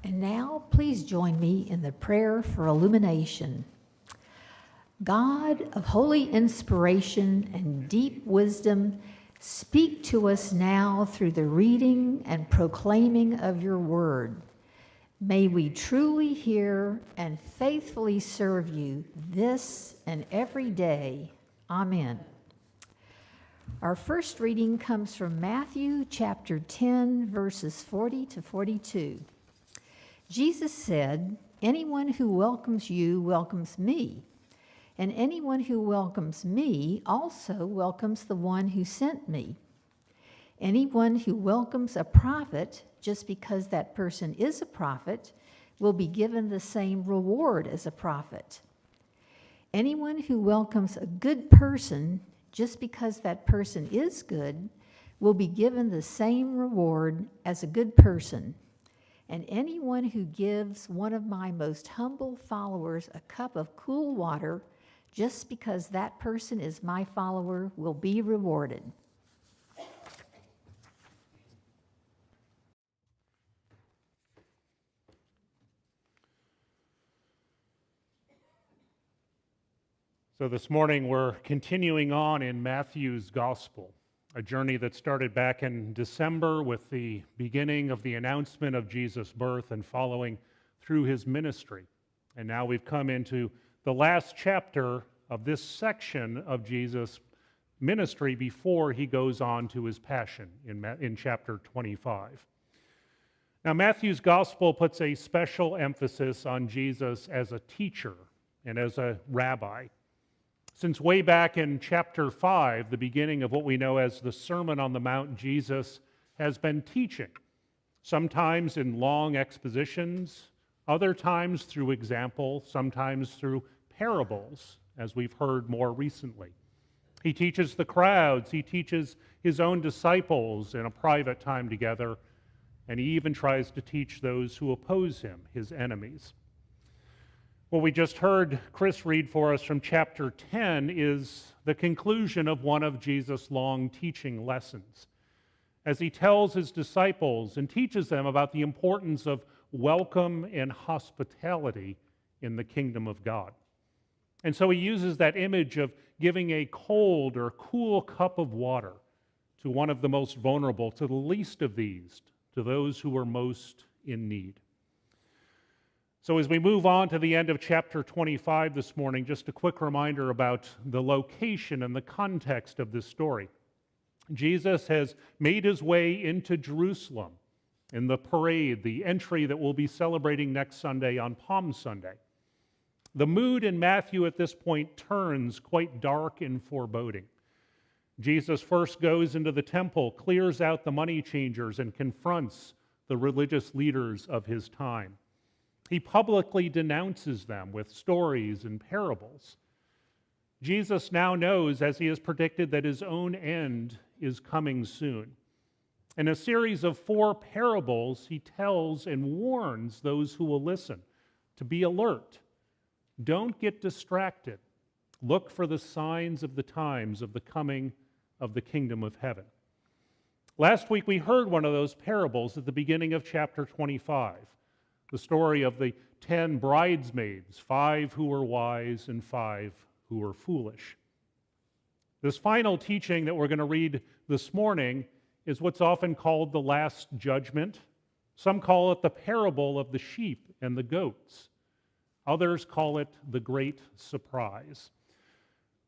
And now, please join me in the prayer for illumination. God of holy inspiration and deep wisdom, speak to us now through the reading and proclaiming of your word. May we truly hear and faithfully serve you this and every day. Amen. Our first reading comes from Matthew chapter 10, verses 40 to 42. Jesus said, "Anyone who welcomes you welcomes me, and anyone who welcomes me also welcomes the one who sent me. Anyone who welcomes a prophet just because that person is a prophet will be given the same reward as a prophet. Anyone who welcomes a good person just because that person is good will be given the same reward as a good person. And anyone who gives one of my most humble followers a cup of cool water just because that person is my follower will be rewarded." So this morning we're continuing on in Matthew's Gospel, a journey that started back in December with the beginning of the announcement of Jesus' birth and following through his ministry. And now we've come into the last chapter of this section of Jesus' ministry before he goes on to his passion in chapter 25. Now Matthew's Gospel puts a special emphasis on Jesus as a teacher and as a rabbi. Since way back in chapter 5, the beginning of what we know as the Sermon on the Mount, Jesus has been teaching, sometimes in long expositions, other times through example, sometimes through parables, as we've heard more recently. He teaches the crowds, he teaches his own disciples in a private time together, and he even tries to teach those who oppose him, his enemies. What we just heard Chris read for us from chapter 10 is the conclusion of one of Jesus' long teaching lessons, as he tells his disciples and teaches them about the importance of welcome and hospitality in the kingdom of God. And so he uses that image of giving a cold or cool cup of water to one of the most vulnerable, to the least of these, to those who are most in need. So as we move on to the end of chapter 25 this morning, just a quick reminder about the location and the context of this story. Jesus has made his way into Jerusalem in the parade, the entry that we'll be celebrating next Sunday on Palm Sunday. The mood in Matthew at this point turns quite dark and foreboding. Jesus first goes into the temple, clears out the money changers, and confronts the religious leaders of his time. He publicly denounces them with stories and parables. Jesus now knows, as he has predicted, that his own end is coming soon. In a series of 4 parables, he tells and warns those who will listen to be alert. Don't get distracted. Look for the signs of the times of the coming of the kingdom of heaven. Last week we heard one of those parables at the beginning of chapter 25. The story of the 10 bridesmaids, 5 who were wise and 5 who were foolish. This final teaching that we're going to read this morning is what's often called the Last Judgment. Some call it the parable of the sheep and the goats. Others call it the Great Surprise.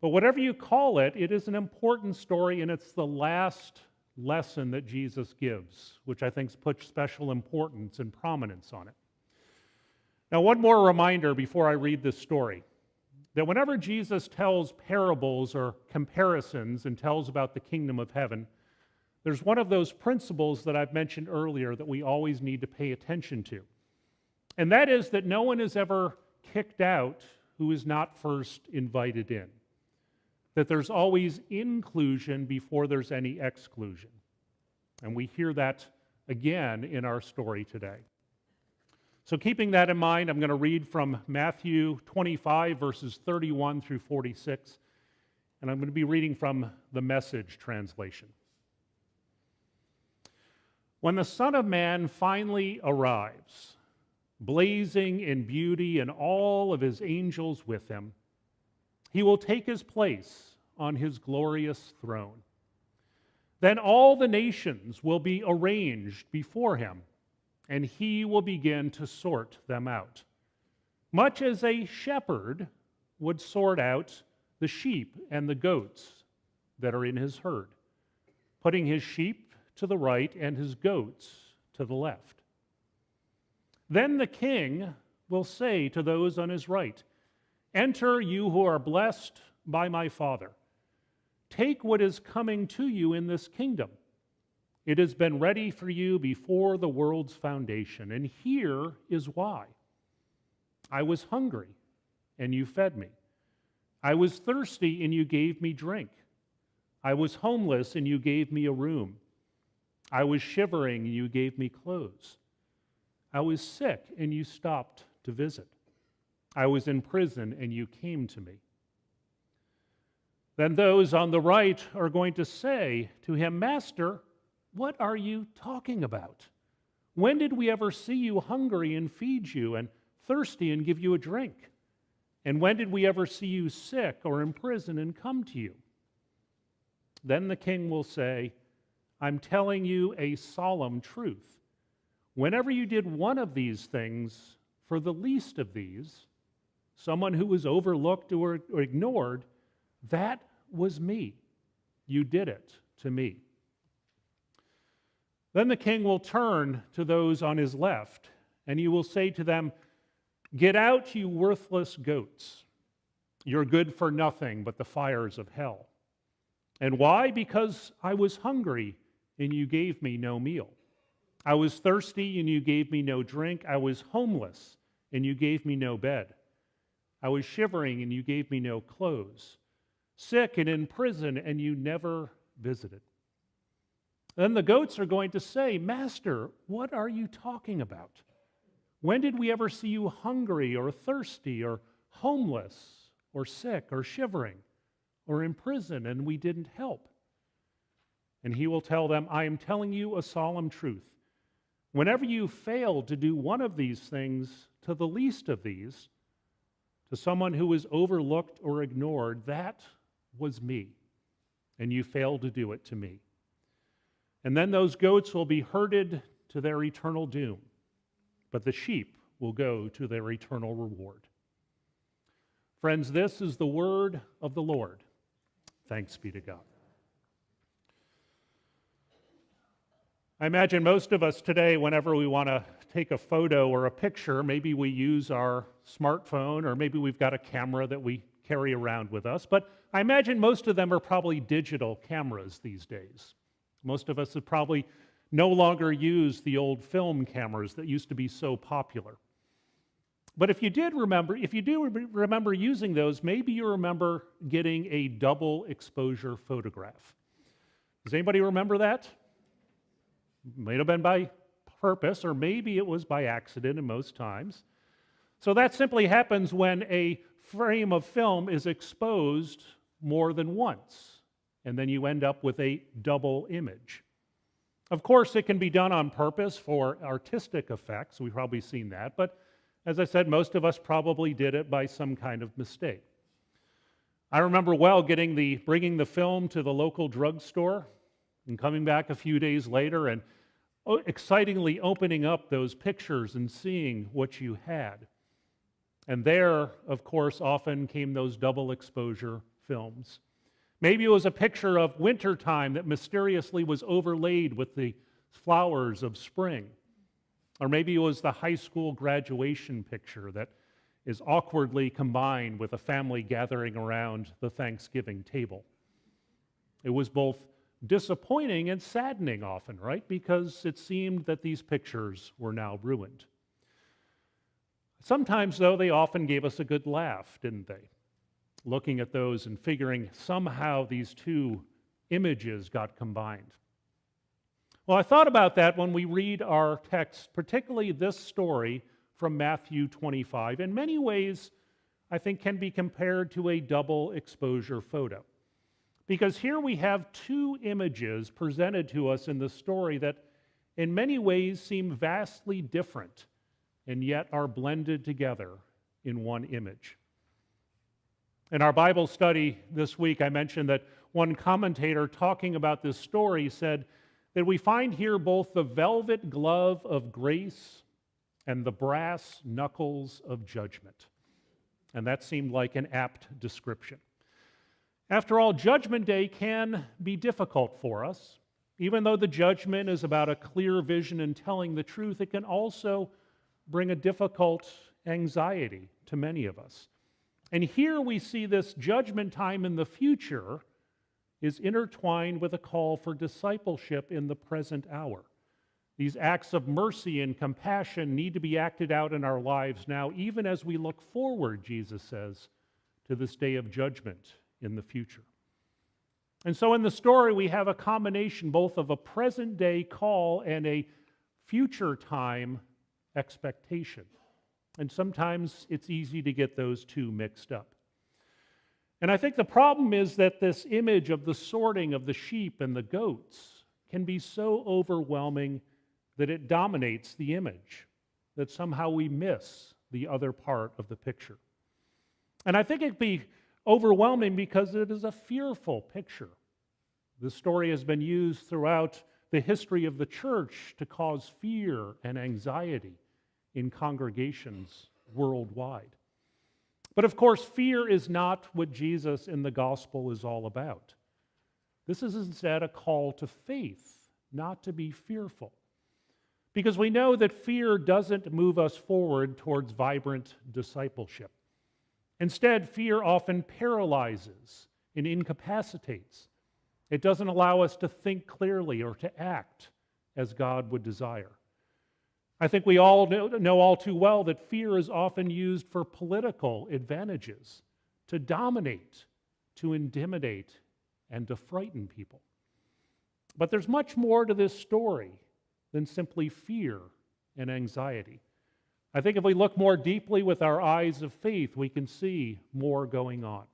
But whatever you call it, it is an important story, and it's the last lesson that Jesus gives, which I think puts special importance and prominence on it. Now, one more reminder before I read this story, that whenever Jesus tells parables or comparisons and tells about the kingdom of heaven, there's one of those principles that I've mentioned earlier that we always need to pay attention to. And that is that no one is ever kicked out who is not first invited in. That there's always inclusion before there's any exclusion. And we hear that again in our story today. So keeping that in mind, I'm going to read from Matthew 25, verses 31 through 46, and I'm going to be reading from the Message translation. When the Son of Man finally arrives, blazing in beauty and all of his angels with him. He will take his place on his glorious throne. Then all the nations will be arranged before him, and he will begin to sort them out, much as a shepherd would sort out the sheep and the goats that are in his herd, putting his sheep to the right and his goats to the left. Then the king will say to those on his right, "Enter, you who are blessed by my Father. Take what is coming to you in this kingdom. It has been ready for you before the world's foundation, and here is why. I was hungry, and you fed me. I was thirsty, and you gave me drink. I was homeless, and you gave me a room. I was shivering, and you gave me clothes. I was sick, and you stopped to visit. I was in prison, and you came to me." Then those on the right are going to say to him, "Master, what are you talking about? When did we ever see you hungry and feed you, and thirsty and give you a drink? And when did we ever see you sick or in prison and come to you?" Then the king will say, "I'm telling you a solemn truth. Whenever you did one of these things for the least of these, someone who was overlooked or ignored, that was me. You did it to me." Then the king will turn to those on his left, and he will say to them, "Get out, you worthless goats. You're good for nothing but the fires of hell. And why? Because I was hungry, and you gave me no meal. I was thirsty, and you gave me no drink. I was homeless, and you gave me no bed. I was shivering, and you gave me no clothes. Sick and in prison, and you never visited." Then the goats are going to say, "Master, what are you talking about? When did we ever see you hungry or thirsty or homeless or sick or shivering or in prison, and we didn't help?" And he will tell them, "I am telling you a solemn truth. Whenever you failed to do one of these things to the least of these, to someone who was overlooked or ignored, that was me, and you failed to do it to me." And then those goats will be herded to their eternal doom, but the sheep will go to their eternal reward. Friends, this is the word of the Lord. Thanks be to God. I imagine most of us today, whenever we want to take a photo or a picture, maybe we use our smartphone, or maybe we've got a camera that we carry around with us. But I imagine most of them are probably digital cameras these days. Most of us have probably no longer used the old film cameras that used to be so popular. But if you do remember using those, maybe you remember getting a double exposure photograph. Does anybody remember that? Might have been by purpose, or maybe it was by accident in most times. So that simply happens when a frame of film is exposed more than once, and then you end up with a double image. Of course, it can be done on purpose for artistic effects. We've probably seen that, but as I said, most of us probably did it by some kind of mistake. I remember well bringing the film to the local drugstore and coming back a few days later and excitingly opening up those pictures and seeing what you had. And there, of course, often came those double exposure films. Maybe it was a picture of wintertime that mysteriously was overlaid with the flowers of spring. Or maybe it was the high school graduation picture that is awkwardly combined with a family gathering around the Thanksgiving table. It was both disappointing and saddening often, right? Because it seemed that these pictures were now ruined. Sometimes, though, they often gave us a good laugh, didn't they? Looking at those and figuring somehow these two images got combined. Well, I thought about that when we read our text, particularly this story from Matthew 25. In many ways, I think can be compared to a double exposure photo. Because here we have two images presented to us in the story that in many ways seem vastly different and yet are blended together in one image. In our Bible study this week, I mentioned that one commentator talking about this story said that we find here both the velvet glove of grace and the brass knuckles of judgment. And that seemed like an apt description. After all, Judgment Day can be difficult for us. Even though the judgment is about a clear vision and telling the truth, it can also bring a difficult anxiety to many of us. And here we see this judgment time in the future is intertwined with a call for discipleship in the present hour. These acts of mercy and compassion need to be acted out in our lives now, even as we look forward, Jesus says, to this day of judgment in the future. And so in the story, we have a combination both of a present-day call and a future time expectation. And sometimes it's easy to get those two mixed up. And I think the problem is that this image of the sorting of the sheep and the goats can be so overwhelming that it dominates the image, that somehow we miss the other part of the picture. And I think it'd be overwhelming because it is a fearful picture. The story has been used throughout the history of the church to cause fear and anxiety in congregations worldwide. But of course, fear is not what Jesus in the gospel is all about. This is instead a call to faith, not to be fearful. Because we know that fear doesn't move us forward towards vibrant discipleship. Instead, fear often paralyzes and incapacitates. It doesn't allow us to think clearly or to act as God would desire. I think we all know all too well that fear is often used for political advantages, to dominate, to intimidate, and to frighten people. But there's much more to this story than simply fear and anxiety. I think if we look more deeply with our eyes of faith, we can see more going on.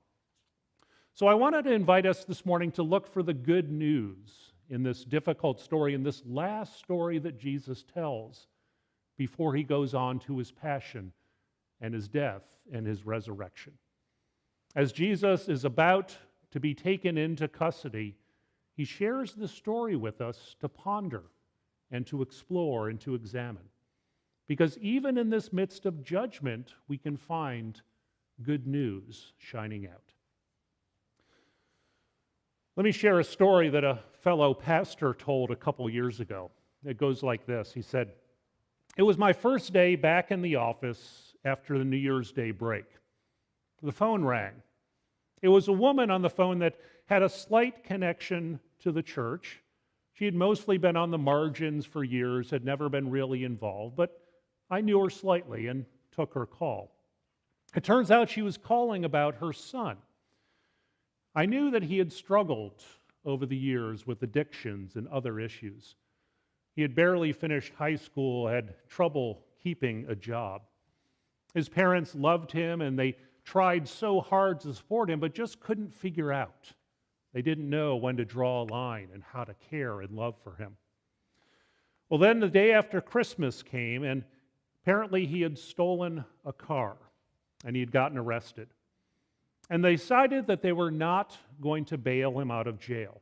So I wanted to invite us this morning to look for the good news in this difficult story, in this last story that Jesus tells before he goes on to his passion and his death and his resurrection. As Jesus is about to be taken into custody, he shares the story with us to ponder and to explore and to examine. Because even in this midst of judgment, we can find good news shining out. Let me share a story that a fellow pastor told a couple years ago. It goes like this. He said, "It was my first day back in the office after the New Year's Day break. The phone rang. It was a woman on the phone that had a slight connection to the church. She had mostly been on the margins for years, had never been really involved, but I knew her slightly and took her call. It turns out she was calling about her son. I knew that he had struggled over the years with addictions and other issues. He had barely finished high school, had trouble keeping a job. His parents loved him and they tried so hard to support him, but just couldn't figure out. They didn't know when to draw a line and how to care and love for him. Well, then the day after Christmas came, and apparently he had stolen a car and he had gotten arrested. And they decided that they were not going to bail him out of jail.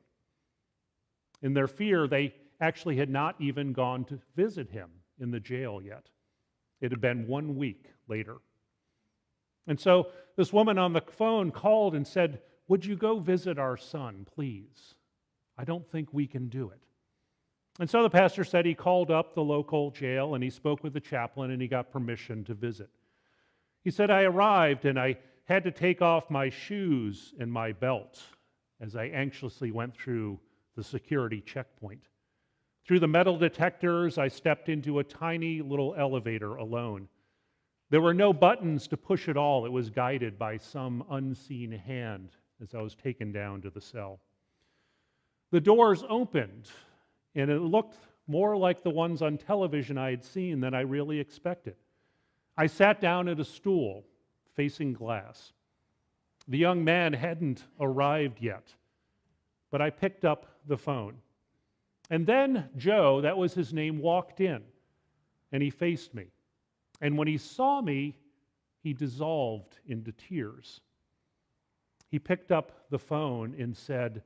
In their fear, they actually had not even gone to visit him in the jail yet. It had been 1 week later. And so this woman on the phone called and said, "Would you go visit our son, please? I don't think we can do it." And so the pastor said he called up the local jail and he spoke with the chaplain and he got permission to visit. He said, "I arrived and I had to take off my shoes and my belt as I anxiously went through the security checkpoint. Through the metal detectors, I stepped into a tiny little elevator alone. There were no buttons to push at all. It was guided by some unseen hand as I was taken down to the cell. The doors opened, and it looked more like the ones on television I had seen than I really expected. I sat down at a stool facing glass. The young man hadn't arrived yet, but I picked up the phone. And then Joe, that was his name, walked in, and he faced me. And when he saw me, he dissolved into tears. He picked up the phone and said,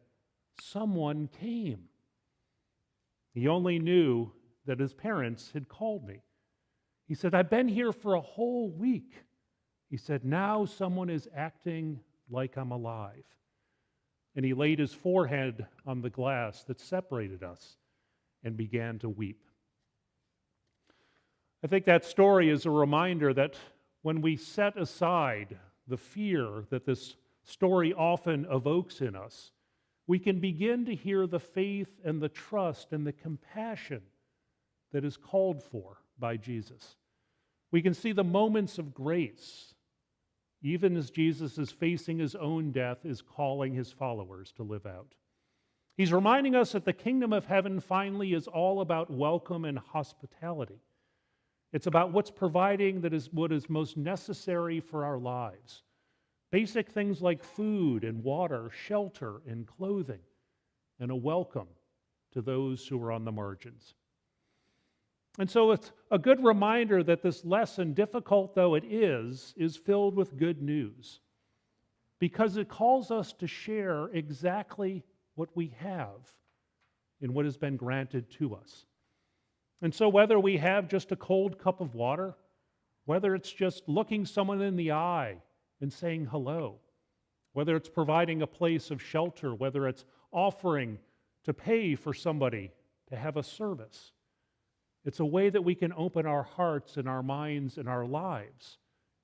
"Someone came." He only knew that his parents had called me. He said, "I've been here for a whole week." He said, "Now someone is acting like I'm alive." And he laid his forehead on the glass that separated us and began to weep. I think that story is a reminder that when we set aside the fear that this story often evokes in us, we can begin to hear the faith and the trust and the compassion that is called for by Jesus. We can see the moments of grace, even as Jesus is facing his own death, is calling his followers to live out. He's reminding us that the kingdom of heaven finally is all about welcome and hospitality. It's about what's providing that is what is most necessary for our lives. Basic things like food and water, shelter and clothing, and a welcome to those who are on the margins. And so it's a good reminder that this lesson, difficult though it is filled with good news, because it calls us to share exactly what we have in what has been granted to us. And so whether we have just a cold cup of water, whether it's just looking someone in the eye and saying hello, whether it's providing a place of shelter, whether it's offering to pay for somebody to have a service, it's a way that we can open our hearts and our minds and our lives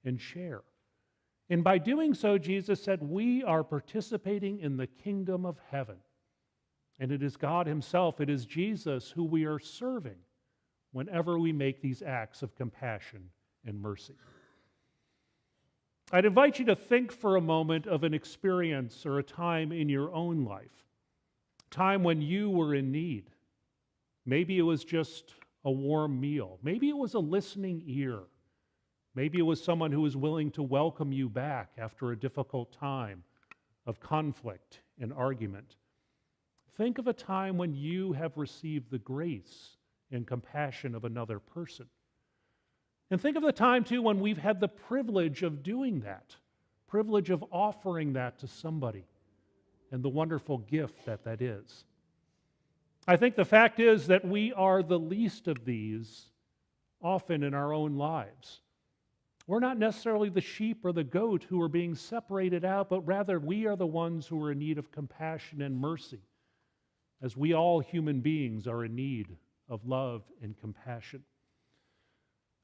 and share. And by doing so, Jesus said, we are participating in the kingdom of heaven. And it is God himself, it is Jesus who we are serving whenever we make these acts of compassion and mercy. I'd invite you to think for a moment of an experience or a time in your own life, a time when you were in need. Maybe it was just a warm meal. Maybe it was a listening ear. Maybe it was someone who was willing to welcome you back after a difficult time of conflict and argument. Think of a time when you have received the grace and compassion of another person. And think of the time, too, when we've had the privilege of doing that, privilege of offering that to somebody, and the wonderful gift that that is. I think the fact is that we are the least of these often in our own lives. We're not necessarily the sheep or the goat who are being separated out, but rather we are the ones who are in need of compassion and mercy, as we all human beings are in need of love and compassion.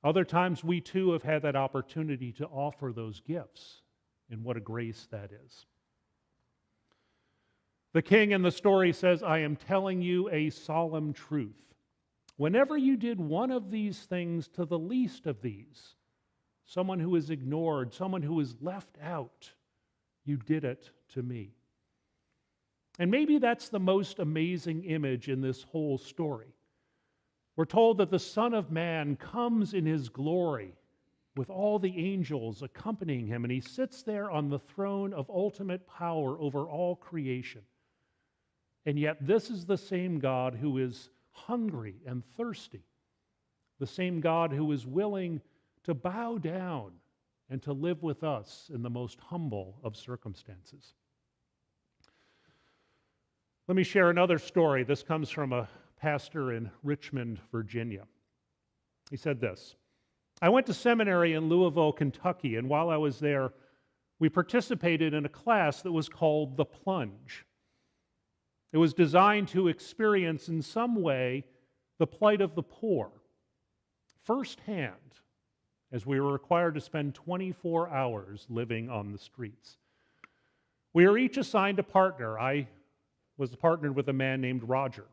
Other times we too have had that opportunity to offer those gifts, and what a grace that is. The king in the story says, "I am telling you a solemn truth. Whenever you did one of these things to the least of these, someone who is ignored, someone who is left out, you did it to me." And maybe that's the most amazing image in this whole story. We're told that the Son of Man comes in his glory with all the angels accompanying him, and he sits there on the throne of ultimate power over all creation. And yet this is the same God who is hungry and thirsty, the same God who is willing to bow down and to live with us in the most humble of circumstances. Let me share another story. This comes from a pastor in Richmond, Virginia. He said this: "I went to seminary in Louisville, Kentucky, and while I was there, we participated in a class that was called The Plunge. It was designed to experience in some way the plight of the poor firsthand, as we were required to spend 24 hours living on the streets. We were each assigned a partner. I was partnered with a man named Roger,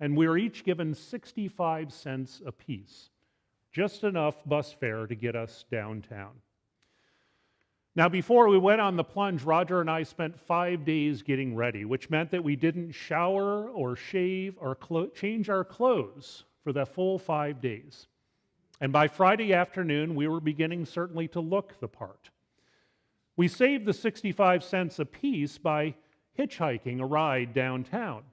and we were each given 65 cents apiece, just enough bus fare to get us downtown. Now, before we went on the plunge, Roger and I spent 5 days getting ready, which meant that we didn't shower or shave or change our clothes for the full 5 days. And by Friday afternoon, we were beginning certainly to look the part. We saved the 65 cents apiece by hitchhiking a ride downtown.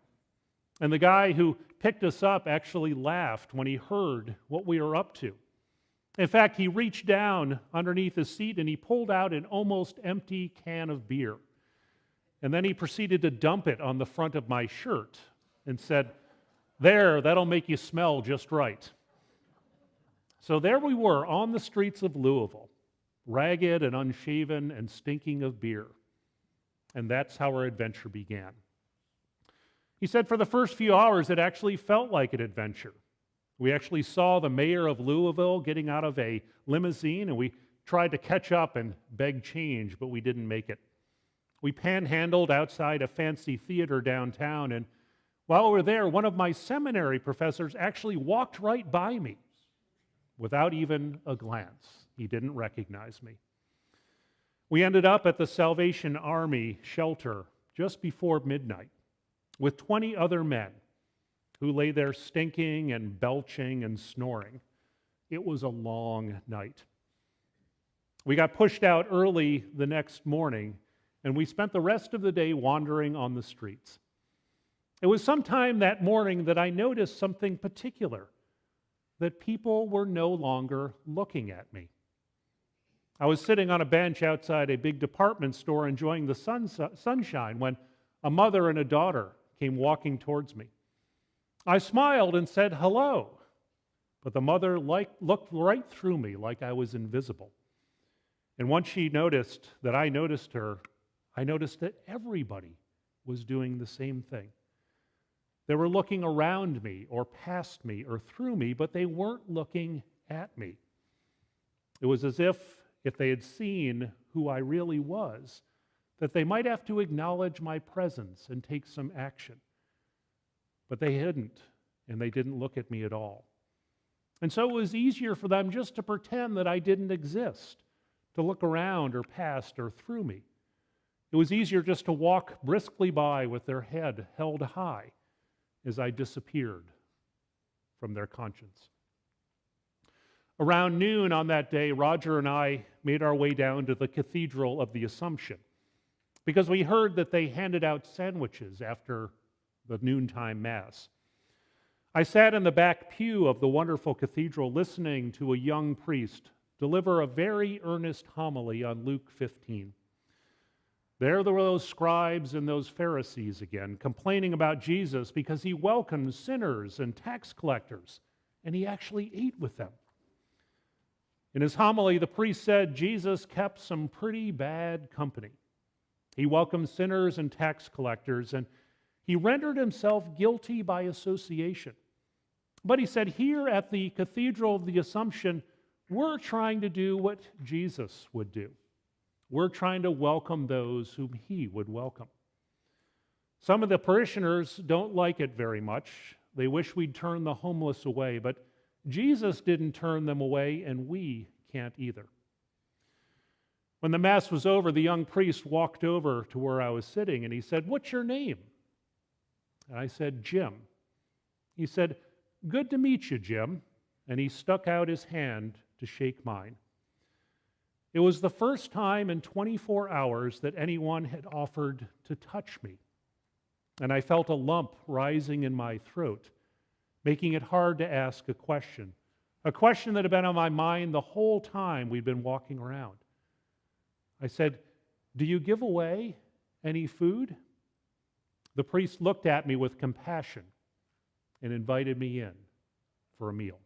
And the guy who picked us up actually laughed when he heard what we were up to. In fact, he reached down underneath his seat and he pulled out an almost empty can of beer. And then he proceeded to dump it on the front of my shirt and said, "There, that'll make you smell just right." So there we were on the streets of Louisville, ragged and unshaven and stinking of beer. And that's how our adventure began. He said for the first few hours, it actually felt like an adventure. We actually saw the mayor of Louisville getting out of a limousine, and we tried to catch up and beg change, but we didn't make it. We panhandled outside a fancy theater downtown, and while we were there, one of my seminary professors actually walked right by me without even a glance. He didn't recognize me. We ended up at the Salvation Army shelter just before midnight with 20 other men who lay there stinking and belching and snoring. It was a long night. We got pushed out early the next morning, and we spent the rest of the day wandering on the streets. It was sometime that morning that I noticed something particular, that people were no longer looking at me. I was sitting on a bench outside a big department store enjoying the sunshine when a mother and a daughter came walking towards me. I smiled and said hello, but the mother looked right through me like I was invisible. And once she noticed that I noticed her, I noticed that everybody was doing the same thing. They were looking around me or past me or through me, but they weren't looking at me. It was as if they had seen who I really was, that they might have to acknowledge my presence and take some action. But they hadn't, and they didn't look at me at all. And so it was easier for them just to pretend that I didn't exist, to look around or past or through me. It was easier just to walk briskly by with their head held high as I disappeared from their conscience. Around noon on that day, Roger and I made our way down to the Cathedral of the Assumption because we heard that they handed out sandwiches after the noontime Mass. I sat in the back pew of the wonderful cathedral listening to a young priest deliver a very earnest homily on Luke 15. There were those scribes and those Pharisees again, complaining about Jesus because he welcomed sinners and tax collectors, and he actually ate with them. In his homily, the priest said Jesus kept some pretty bad company. He welcomed sinners and tax collectors, and he rendered himself guilty by association. But he said, here at the Cathedral of the Assumption, we're trying to do what Jesus would do. We're trying to welcome those whom he would welcome. Some of the parishioners don't like it very much. They wish we'd turn the homeless away, but Jesus didn't turn them away, and we can't either. When the Mass was over, the young priest walked over to where I was sitting, and he said, "What's your name?" And I said, "Jim." He said, "Good to meet you, Jim." And he stuck out his hand to shake mine. It was the first time in 24 hours that anyone had offered to touch me. And I felt a lump rising in my throat, making it hard to ask a question that had been on my mind the whole time we'd been walking around. I said, "Do you give away any food?" The priest looked at me with compassion and invited me in for a meal.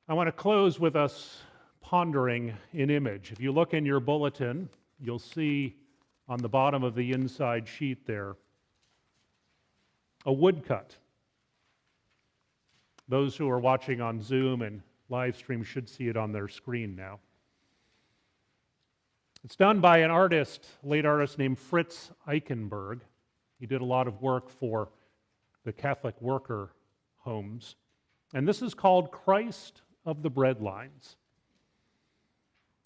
I want to close with us pondering an image. If you look in your bulletin, you'll see on the bottom of the inside sheet there a woodcut. Those who are watching on Zoom and live stream should see it on their screen now. It's done by an artist, late artist named Fritz Eichenberg. He did a lot of work for the Catholic worker homes. And this is called Christ of the Breadlines.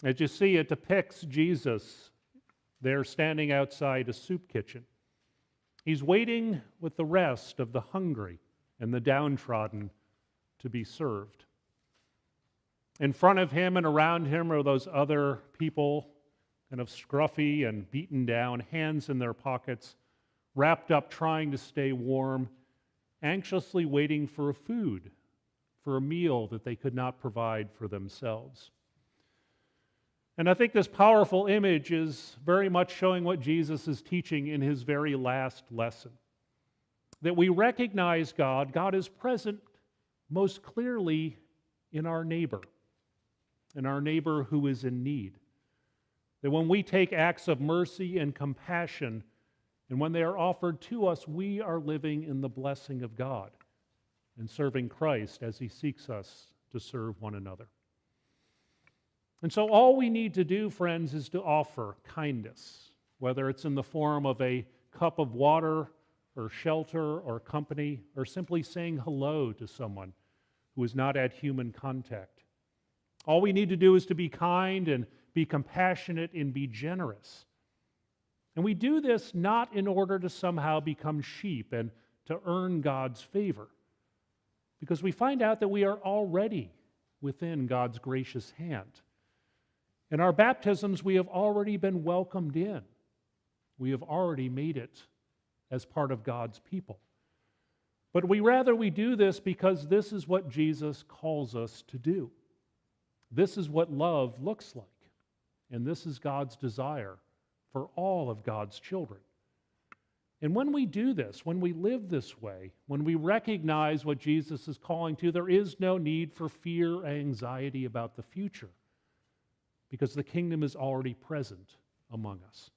As you see, it depicts Jesus there standing outside a soup kitchen. He's waiting with the rest of the hungry and the downtrodden to be served. In front of him and around him are those other people, kind of scruffy and beaten down, hands in their pockets, wrapped up trying to stay warm, anxiously waiting for food for a meal that they could not provide for themselves. And I think this powerful image is very much showing what Jesus is teaching in his very last lesson. That we recognize God. God is present most clearly in our neighbor who is in need. That when we take acts of mercy and compassion, and when they are offered to us, we are living in the blessing of God and serving Christ as he seeks us to serve one another. And so all we need to do, friends, is to offer kindness, whether it's in the form of a cup of water or shelter or company, or simply saying hello to someone who is not at human contact. All we need to do is to be kind and be compassionate and be generous. And we do this not in order to somehow become sheep and to earn God's favor, because we find out that we are already within God's gracious hand. In our baptisms, we have already been welcomed in. We have already made it as part of God's people. But we do this because this is what Jesus calls us to do. This is what love looks like. And this is God's desire for all of God's children. And when we do this, when we live this way, when we recognize what Jesus is calling to, there is no need for fear or anxiety about the future, because the kingdom is already present among us.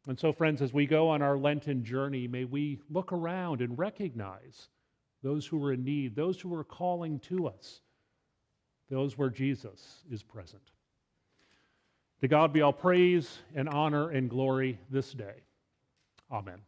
And so, friends, as we go on our Lenten journey, may we look around and recognize those who are in need, those who are calling to us, those where Jesus is present. To God be all praise and honor and glory this day. Amen.